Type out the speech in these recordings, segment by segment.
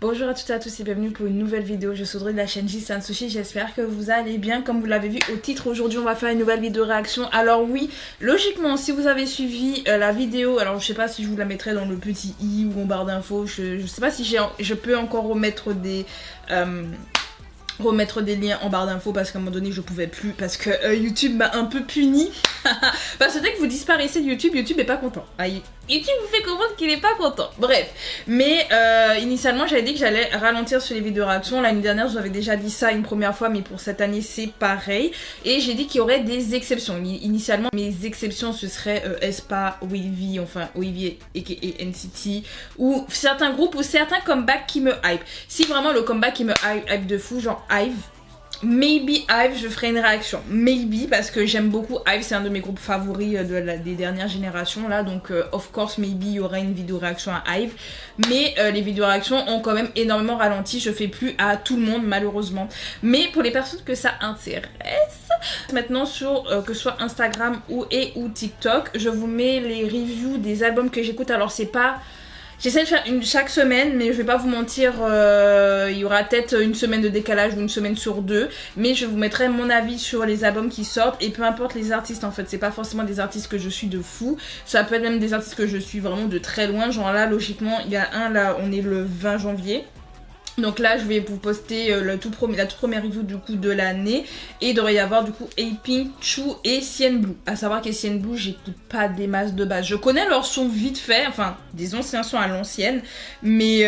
Bonjour à toutes et à tous et bienvenue pour une nouvelle vidéo. Je suis Audrey de la chaîne Gis Sushi. J'espère que vous allez bien. Comme vous l'avez vu au titre, aujourd'hui on va faire une nouvelle vidéo réaction. Alors oui, logiquement si vous avez suivi la vidéo, alors je sais pas si je vous la mettrai dans le petit i ou en barre d'infos. Je sais pas si je peux encore remettre des liens en barre d'infos parce qu'à un moment donné je pouvais plus parce que YouTube m'a un peu puni. Parce que dès que vous disparaissez de YouTube, YouTube est pas content. YouTube vous fait comprendre qu'il est pas content. Bref, mais initialement j'avais dit que j'allais ralentir sur les vidéos réactions. L'année dernière je vous avais déjà dit ça une première fois, mais pour cette année c'est pareil. Et j'ai dit qu'il y aurait des exceptions. Initialement mes exceptions ce serait Aespa, Wavy, enfin Wavy aka NCT, ou certains groupes ou certains comebacks qui me hype. Si vraiment le comeback qui me hype de fou, genre Hive, maybe Hive, je ferai une réaction. Maybe, parce que j'aime beaucoup Hive, c'est un de mes groupes favoris des dernières générations là. Donc, of course, maybe il y aura une vidéo réaction à Hive. Mais les vidéos réactions ont quand même énormément ralenti. Je fais plus à tout le monde, malheureusement. Mais pour les personnes que ça intéresse, maintenant sur que ce soit Instagram ou TikTok, je vous mets les reviews des albums que j'écoute. Alors, c'est pas... J'essaie de faire une chaque semaine, mais je vais pas vous mentir, il y aura peut-être une semaine de décalage ou une semaine sur deux. Mais je vous mettrai mon avis sur les albums qui sortent et peu importe les artistes en fait. C'est pas forcément des artistes que je suis de fou. Ça peut être même des artistes que je suis vraiment de très loin. Genre là, logiquement, il y a un là, on est le 20 janvier. Donc là je vais vous poster la toute première review du coup de l'année. Et il devrait y avoir du coup A-Pink, Choo et CN Blue. À savoir que CN Blue j'écoute pas des masses de base. Je connais leurs sons vite fait, enfin des anciens sons à l'ancienne. Mais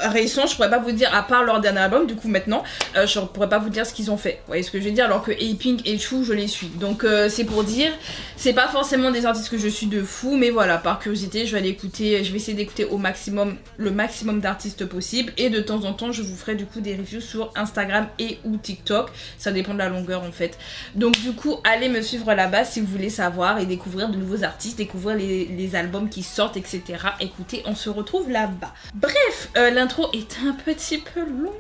récents je pourrais pas vous dire, à part leur dernier album du coup maintenant, je pourrais pas vous dire ce qu'ils ont fait. Vous voyez ce que je veux dire, alors que A-Pink et Choo je les suis. Donc c'est pour dire, c'est pas forcément des artistes que je suis de fou. Mais voilà, par curiosité je vais aller écouter, je vais essayer d'écouter au maximum, le maximum d'artistes possible. Et de temps en temps je vous ferai du coup des reviews sur Instagram et ou TikTok, ça dépend de la longueur en fait. Donc du coup allez me suivre là-bas si vous voulez savoir et découvrir de nouveaux artistes, découvrir les albums qui sortent, etc. Écoutez, on se retrouve là-bas. Bref, l'intro est un petit peu longue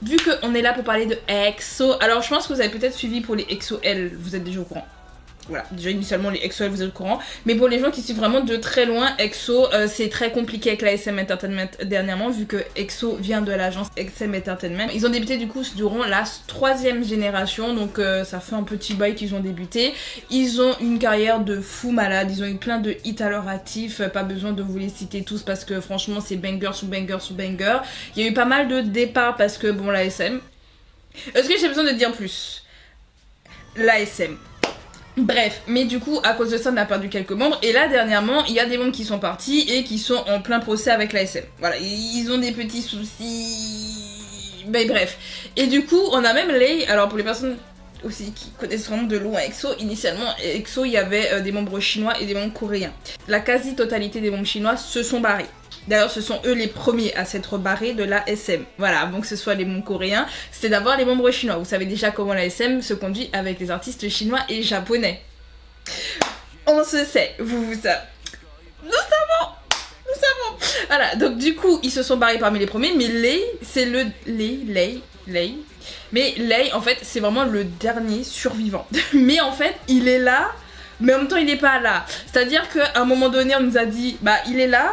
vu qu'on est là pour parler de EXO. Alors je pense que vous avez peut-être suivi pour les EXO-L, vous êtes déjà au courant. Voilà, déjà initialement les EXO, vous êtes au courant. Mais pour les gens qui suivent vraiment de très loin, EXO, c'est très compliqué avec la SM Entertainment dernièrement, vu que EXO vient de l'agence SM Entertainment. Ils ont débuté du coup durant la 3e génération, donc ça fait un petit bail qu'ils ont débuté. Ils ont une carrière de fou malade, ils ont eu plein de hits à leur actif, pas besoin de vous les citer tous parce que franchement c'est banger sous banger sous banger. Il y a eu pas mal de départs parce que bon, la SM... Est-ce que j'ai besoin de dire plus? La SM... Bref, mais du coup, à cause de ça, on a perdu quelques membres. Et là, dernièrement, il y a des membres qui sont partis et qui sont en plein procès avec l'ASM. Voilà, ils ont des petits soucis. Mais bref. Et du coup, on a même Lay. Alors, pour les personnes aussi qui connaissent vraiment de loin EXO, initialement, EXO, il y avait des membres chinois et des membres coréens. La quasi-totalité des membres chinois se sont barrés. D'ailleurs, ce sont eux les premiers à s'être barrés de la SM. Voilà, avant que ce soit les membres coréens, c'était d'avoir les membres chinois. Vous savez déjà comment la SM se conduit avec les artistes chinois et japonais. On se sait, vous savez. Nous savons. Voilà, donc du coup, ils se sont barrés parmi les premiers, mais Lay, c'est le... Lay. Mais Lay, en fait, c'est vraiment le dernier survivant. Mais en fait, il est là, mais en même temps, il n'est pas là. C'est-à-dire qu'à un moment donné, on nous a dit, bah, il est là.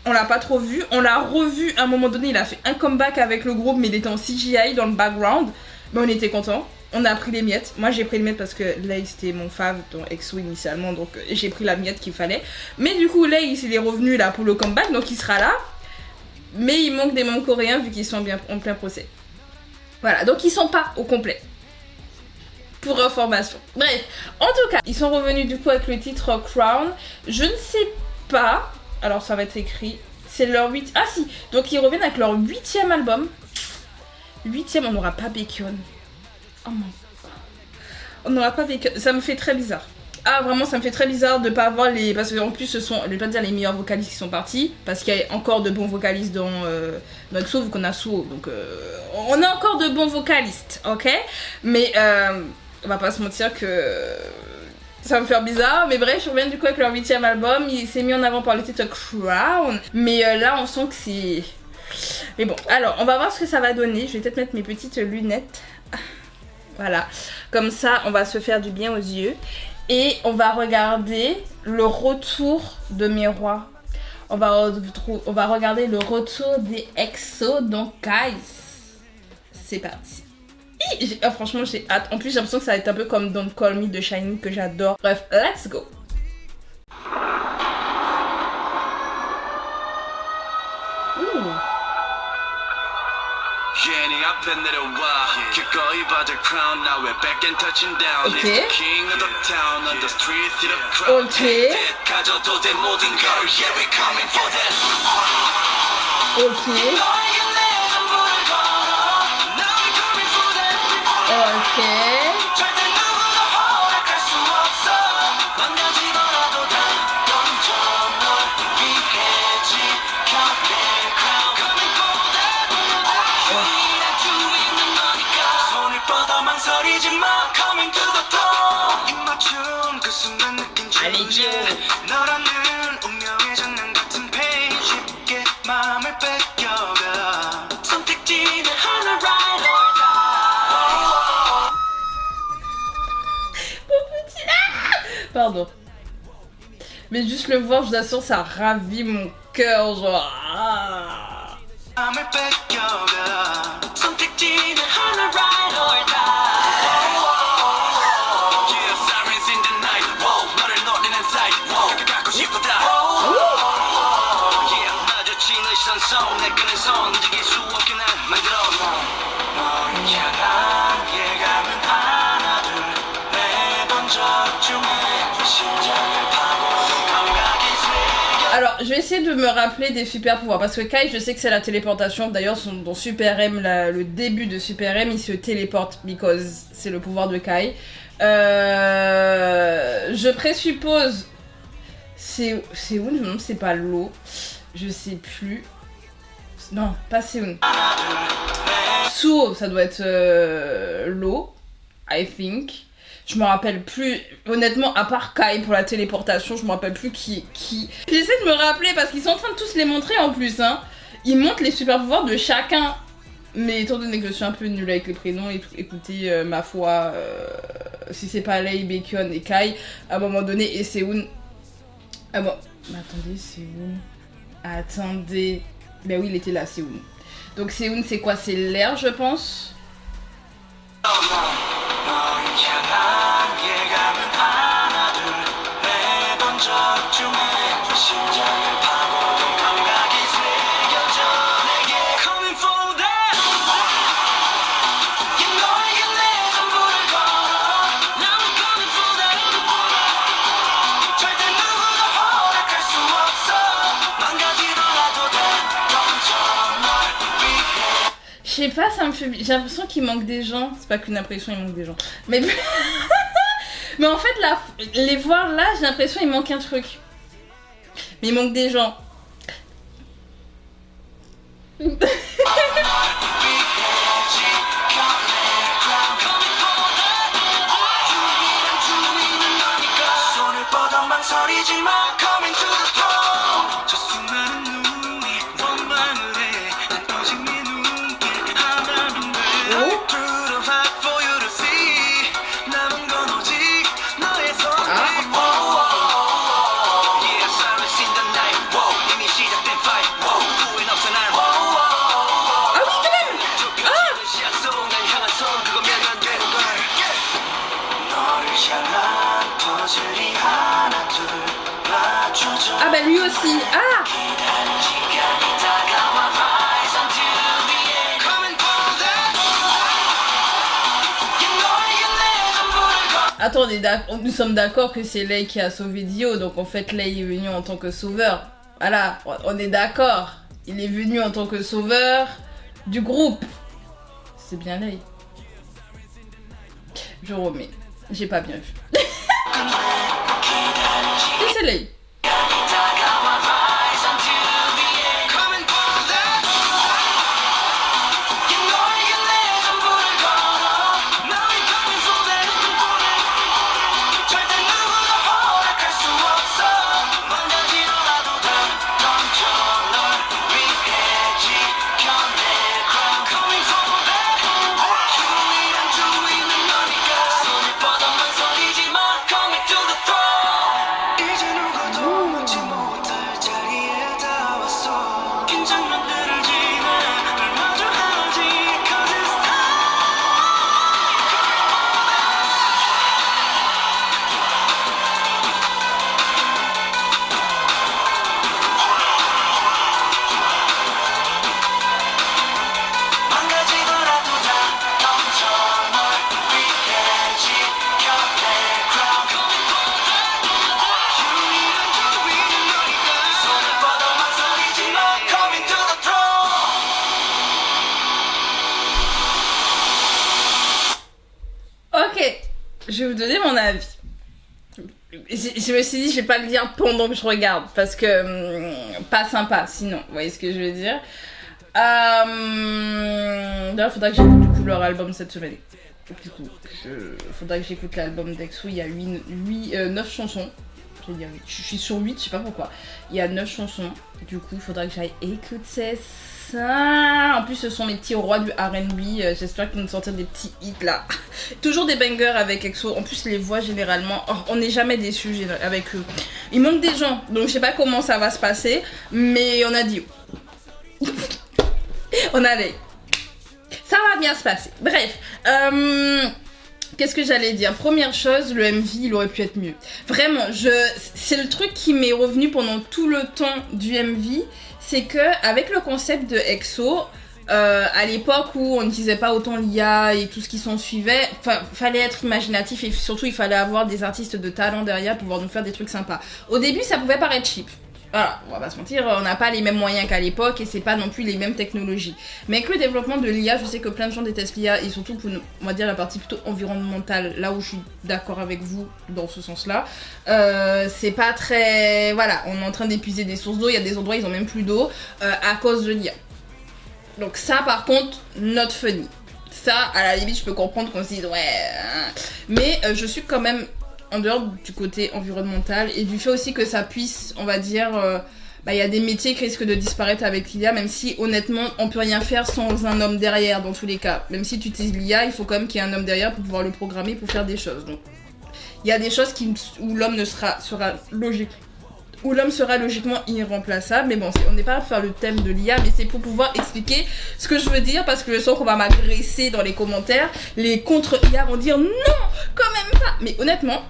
On l'a pas trop vu, on l'a revu à un moment donné, il a fait un comeback avec le groupe mais il était en CGI dans le background. Mais on était contents, on a pris les miettes. Moi j'ai pris les miettes parce que Lay c'était mon fave dans EXO initialement, donc j'ai pris la miette qu'il fallait. Mais du coup Lay il est revenu là pour le comeback, donc il sera là. Mais il manque des membres coréens vu qu'ils sont bien en plein procès. Voilà, donc ils sont pas au complet. Pour information. Bref, en tout cas, ils sont revenus du coup avec le titre Crown. Je ne sais pas... Alors ça va être écrit, c'est leur 8... Ah si, donc ils reviennent avec leur 8e album. 8e, on n'aura pas Baekhyun. Oh non. On n'aura pas Baekhyun, ça me fait très bizarre. Ah vraiment ça me fait très bizarre de pas avoir les... Parce qu'en plus ce sont, je vais pas dire les meilleurs vocalistes qui sont partis. Parce qu'il y a encore de bons vocalistes dans EXO vu qu'on a Suho. Donc on a encore de bons vocalistes, ok. Mais on va pas se mentir que... Ça me fait bizarre, mais bref, je reviens du coup avec leur 8e album. Il s'est mis en avant par le titre Crown. Mais là, on sent que c'est... Mais bon, alors, on va voir ce que ça va donner. Je vais peut-être mettre mes petites lunettes. Voilà. Comme ça, on va se faire du bien aux yeux. Et on va regarder le retour de mes rois. On va regarder le retour des EXO, donc guys, c'est parti. Franchement j'ai hâte. En plus j'ai l'impression que ça va être un peu comme Don't Call Me de SHINee que j'adore. Bref, let's go. Pardon. Mais juste le voir, je vous assure, ça ravit mon cœur, genre. Alors, je vais essayer de me rappeler des super pouvoirs parce que Kai, je sais que c'est la téléportation. D'ailleurs, dans Super M, le début de Super M, il se téléporte because c'est le pouvoir de Kai. Je présuppose c'est où non, c'est pas l'eau. Je sais plus. Non, pas Seoun. Suo, ça doit être l'eau, I think. Je me rappelle plus, honnêtement, à part Kai pour la téléportation, je me rappelle plus qui. J'essaie de me rappeler parce qu'ils sont en train de tous les montrer en plus, hein. Ils montrent les super pouvoirs de chacun. Mais étant donné que je suis un peu nulle avec les prénoms, écoutez, ma foi, si c'est pas Lei, Baekhyun et Kai, à un moment donné, et Seoun. Ah bon, mais attendez, Seoun. Attendez. Ben oui, il était là, Seoun. Donc Seoun, c'est quoi? C'est l'air, je pense. Je sais pas, ça me fait... J'ai l'impression qu'il manque des gens. C'est pas qu'une impression, il manque des gens. Mais... Mais en fait, là, les voir là, j'ai l'impression qu'il manque un truc. Mais il manque des gens. Ah bah lui aussi. Ah, attends, nous sommes d'accord que c'est Lei qui a sauvé Dio, donc en fait Lei est venu en tant que sauveur. Voilà, on est d'accord. Il est venu en tant que sauveur du groupe. C'est bien Lei. Je remets. J'ai pas bien vu. C'est Lei. Coming to je vais vous donner mon avis. Je me suis dit, je vais pas le dire pendant que je regarde, parce que pas sympa, sinon, vous voyez ce que je veux dire. D'ailleurs, faudra que j'écoute du coup leur album cette semaine. Du coup, faudra que j'écoute l'album d'EXO, il y a 9 chansons. Je vais dire 8. Je suis sur 8, je sais pas pourquoi. Il y a 9 chansons, du coup, faudra que j'aille écouter ça. En plus, ce sont mes petits rois du R&B, j'espère qu'ils vont nous sortir des petits hits là. Toujours des bangers avec EXO, en plus les voix généralement, on n'est jamais déçus avec eux. Il manque des gens, donc je sais pas comment ça va se passer, mais on a dit on allait. Ça va bien se passer. Bref, qu'est-ce que j'allais dire? Première chose, le MV, il aurait pu être mieux. Vraiment, c'est le truc qui m'est revenu pendant tout le temps du MV, c'est que avec le concept de EXO, à l'époque où on n'utilisait pas autant l'IA et tout ce qui s'en suivait, fallait être imaginatif et surtout il fallait avoir des artistes de talent derrière pour pouvoir nous faire des trucs sympas. Au début, ça pouvait paraître cheap. Voilà, on va pas se mentir, on n'a pas les mêmes moyens qu'à l'époque et c'est pas non plus les mêmes technologies. Mais avec le développement de l'IA, je sais que plein de gens détestent l'IA et surtout pour, on va dire, la partie plutôt environnementale, là où je suis d'accord avec vous dans ce sens-là, c'est pas très... Voilà, on est en train d'épuiser des sources d'eau, il y a des endroits ils ont même plus d'eau à cause de l'IA. Donc ça par contre, not funny. Ça, à la limite, je peux comprendre qu'on se dise ouais... Mais je suis quand même... en dehors du côté environnemental et du fait aussi que ça puisse, on va dire, il y a des métiers qui risquent de disparaître avec l'IA, même si honnêtement on peut rien faire sans un homme derrière dans tous les cas. Même si tu utilises l'IA, il faut quand même qu'il y ait un homme derrière pour pouvoir le programmer pour faire des choses. Donc il y a des choses où l'homme sera logiquement irremplaçable, mais bon, on n'est pas là pour faire le thème de l'IA, mais c'est pour pouvoir expliquer ce que je veux dire, parce que je sens qu'on va m'agresser dans les commentaires, les contre-IA vont dire non, quand même pas. Mais honnêtement,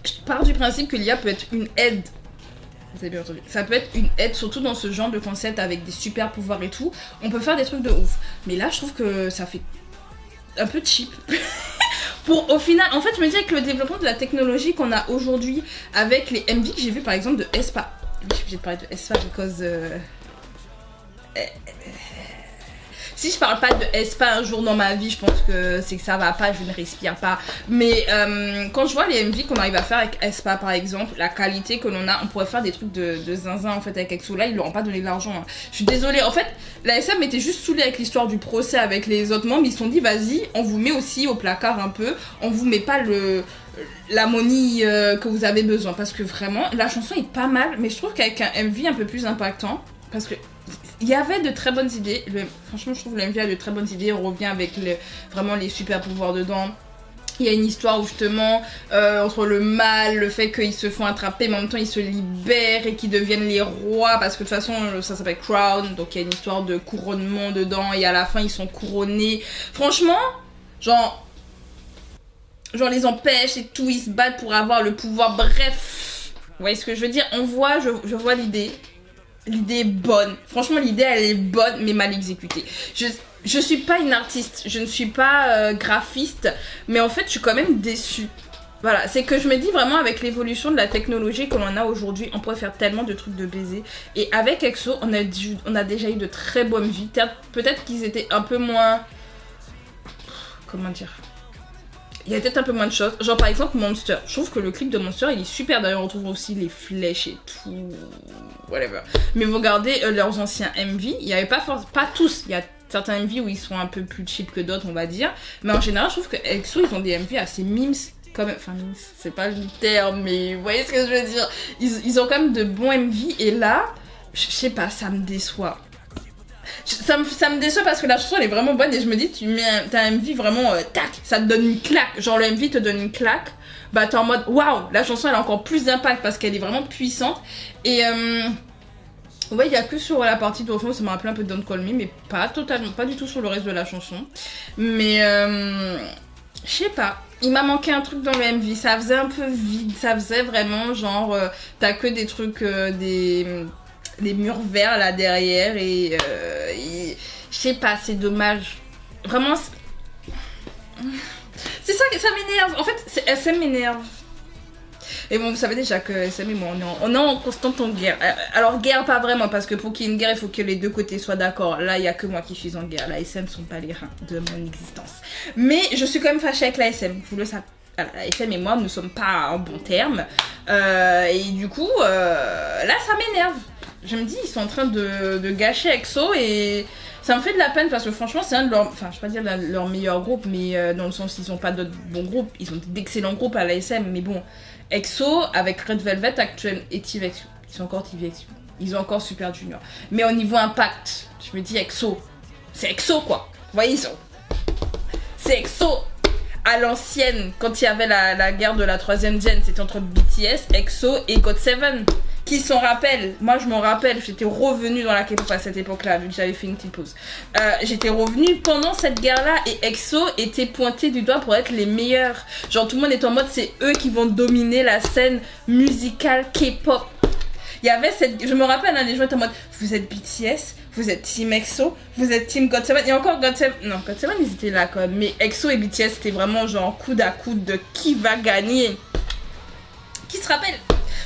je pars du principe que l'IA peut être une aide. Vous avez bien entendu. Ça peut être une aide, surtout dans ce genre de concept avec des super pouvoirs et tout. On peut faire des trucs de ouf. Mais là, je trouve que ça fait un peu cheap. Au final, en fait, je me dis avec le développement de la technologie qu'on a aujourd'hui, avec les MV que j'ai vu par exemple de aespa. Je suis obligée de parler de aespa because... Si je parle pas de aespa un jour dans ma vie, je pense que c'est que ça va pas, je ne respire pas. Mais quand je vois les MV qu'on arrive à faire avec aespa par exemple, la qualité que l'on a, on pourrait faire des trucs de zinzin en fait avec EXO. Là, ils leur ont pas donné de l'argent. Hein. Je suis désolée. En fait, la SM m'était juste saoulée avec l'histoire du procès avec les autres membres. Ils se sont dit, vas-y, on vous met aussi au placard un peu. On vous met pas l'harmonie que vous avez besoin. Parce que vraiment, la chanson est pas mal. Mais je trouve qu'avec un MV un peu plus impactant, parce que il y avait de très bonnes idées. Franchement, je trouve que le MV a de très bonnes idées. On revient avec vraiment les super pouvoirs dedans. Il y a une histoire où justement, entre le mal, le fait qu'ils se font attraper, mais en même temps ils se libèrent et qu'ils deviennent les rois, parce que de toute façon ça s'appelle Crown, donc il y a une histoire de couronnement dedans, et à la fin ils sont couronnés. Franchement, genre les empêche et tout, ils se battent pour avoir le pouvoir, bref. Vous voyez ce que je veux dire? Je vois l'idée. L'idée est bonne. Franchement, l'idée, elle est bonne, mais mal exécutée. Je suis pas une artiste, je ne suis pas graphiste, mais en fait, je suis quand même déçue. Voilà, c'est que je me dis vraiment, avec l'évolution de la technologie que l'on a aujourd'hui, on pourrait faire tellement de trucs de baiser. Et avec EXO, on a déjà eu de très bonnes vies. Peut-être qu'ils étaient un peu moins... Comment dire ? Il y a peut-être un peu moins de choses. Genre par exemple Monster. Je trouve que le clip de Monster il est super. D'ailleurs on trouve aussi les flèches et tout. Whatever. Mais vous regardez leurs anciens MV. Il n'y avait pas tous. Il y a certains MV où ils sont un peu plus cheap que d'autres on va dire. Mais en général je trouve que EXO ils ont des MV assez memes. Quand même, enfin memes c'est pas le terme mais vous voyez ce que je veux dire. Ils ont quand même de bons MV. Et là je sais pas, ça me déçoit. Ça me déçoit parce que la chanson elle est vraiment bonne et je me dis t'as un MV vraiment tac, ça te donne une claque, genre le MV te donne une claque, bah t'es en mode waouh, la chanson elle a encore plus d'impact parce qu'elle est vraiment puissante. Et ouais, il y a que sur la partie de refrain ça m'a rappelé un peu de Don't Call Me, mais pas totalement, pas du tout sur le reste de la chanson. Mais je sais pas, il m'a manqué un truc dans le MV, ça faisait un peu vide, ça faisait vraiment genre t'as que des trucs des murs verts là derrière et je sais pas, c'est dommage. Vraiment, c'est ça que ça m'énerve. En fait, SM m'énerve. Et bon, vous savez déjà que SM et moi, on est en constante guerre. Alors, guerre, pas vraiment, parce que pour qu'il y ait une guerre, il faut que les deux côtés soient d'accord. Là, il y a que moi qui suis en guerre. La SM sont pas les reins de mon existence. Mais je suis quand même fâchée avec la SM, vous le savez. Voilà, la SM et moi ne sommes pas en bon terme. Et du coup, là ça m'énerve. Je me dis, ils sont en train de gâcher EXO et ça me fait de la peine parce que franchement, c'est un de leurs. Enfin, je vais pas dire leur meilleur groupe, mais dans le sens qu'ils ont pas d'autres bons groupes. Ils ont d'excellents groupes à la SM, mais bon, EXO avec Red Velvet actuel et TVXQ. Ils sont encore TVXQ. Ils ont encore Super Junior. Mais au niveau impact, je me dis EXO. C'est EXO quoi. Vous voyez, c'est EXO. À l'ancienne, quand il y avait la guerre de la 3ème gen, c'était entre BTS, EXO et GOT7. Qui s'en rappelle? Moi je m'en rappelle, j'étais revenue dans la K-pop à cette époque-là, vu que j'avais fait une petite pause. J'étais revenue pendant cette guerre-là et EXO était pointé du doigt pour être les meilleurs. Genre tout le monde est en mode c'est eux qui vont dominer la scène musicale K-pop. Il y avait cette... Je me rappelle, hein, les gens étaient en mode vous êtes BTS, vous êtes Team EXO, vous êtes Team GOT7. Et encore GOT7... Non, GOT7 ils étaient là quand même. Mais EXO et BTS c'était vraiment genre coude à coude de qui va gagner. Qui se rappelle?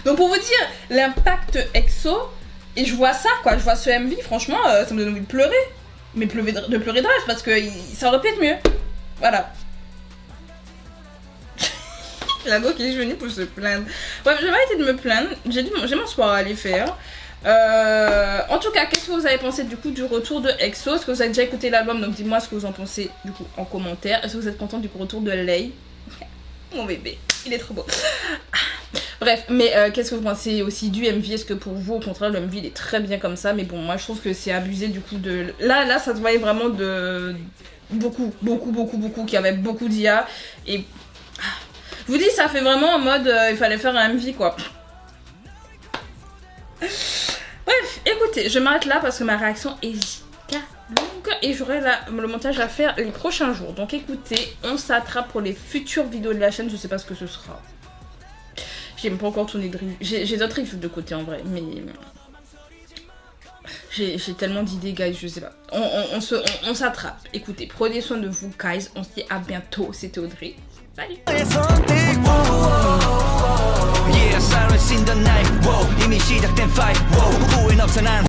Donc pour vous dire l'impact EXO, et je vois ça quoi, je vois ce MV, franchement ça me donne envie de pleurer. Mais de pleurer de rage parce que ça aurait pu être mieux. Voilà. La go qui est venue pour se plaindre. Bref, je vais arrêter de me plaindre, j'ai mon sport à aller faire. En tout cas, qu'est-ce que vous avez pensé du coup du retour de EXO? Est-ce que vous avez déjà écouté l'album? Donc dis-moi ce que vous en pensez du coup en commentaire. Est-ce que vous êtes content du retour de Lay? Mon bébé, il est trop beau. Bref, mais qu'est-ce que vous pensez aussi du MV? Est-ce que pour vous, au contraire, le MV il est très bien comme ça? Mais bon, moi je trouve que c'est abusé du coup de... Là, ça se voyait vraiment de... Beaucoup, qu'il y avait beaucoup d'IA. Et... Je vous dis, ça fait vraiment en mode, il fallait faire un MV quoi. Bref, écoutez, je m'arrête là parce que ma réaction est giga longue et j'aurai le montage à faire les prochains jours. Donc écoutez, on s'attrape pour les futures vidéos de la chaîne, je sais pas ce que ce sera. J'ai même pas encore tourné de review. J'ai d'autres reviews de côté en vrai, mais j'ai tellement d'idées, guys, je sais pas. On s'attrape. Écoutez, prenez soin de vous, guys. On se dit à bientôt. C'était Audrey. Salut.